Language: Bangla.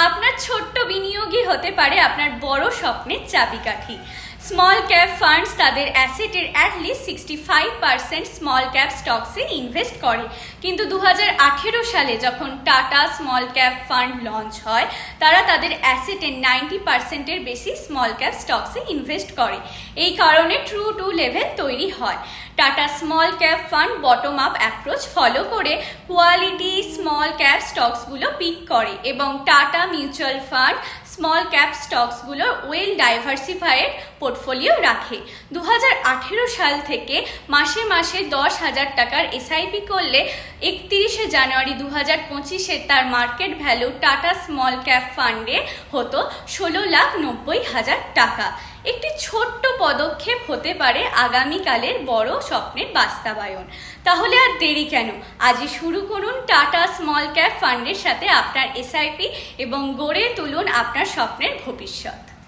আপনার ছোট্ট বিনিয়োগই হতে পারে আপনার বড় স্বপ্নের চাবিকাঠি। স্মল ক্যাপ ফান্ডস তাদের অ্যাসেটের অ্যাটলিস্ট 65% স্মল ক্যাপ স্টকসে ইনভেস্ট করে, কিন্তু 2018 সালে যখন tata small cap fund launch হয়, তারা তাদের অ্যাসেটের 90%-এর বেশি স্মল ক্যাপ স্টকসে ইনভেস্ট করে। এই কারণে ট্রু টু লেভেল তৈরি হয়। Tata small cap fund bottom up approach follow করে কোয়ালিটি স্মল ক্যাপ স্টকসগুলো পিক করে এবং Tata mutual fund small cap স্টকসগুলোর ওয়েল ডাইভার্সিফাইড পোর্টফোলিও রাখে। 2018 সাল থেকে মাসে মাসে 10,000 টাকার এসআইপি করলে 31শে জানুয়ারি 2025-এ তার market value tata small cap ফান্ডে হতো 16,90,000 টাকা। একটি ছোট্ট পদক্ষেপ হতে পারে আগামীকালের বড় স্বপ্নের বাস্তবায়ন। তাহলে আর দেরি কেন? আজই শুরু করুন টাটা স্মল ক্যাপ ফান্ডের সাথে আপনার এসআইপি এবং গড়ে তুলুন আপনার স্বপ্নের ভবিষ্যৎ।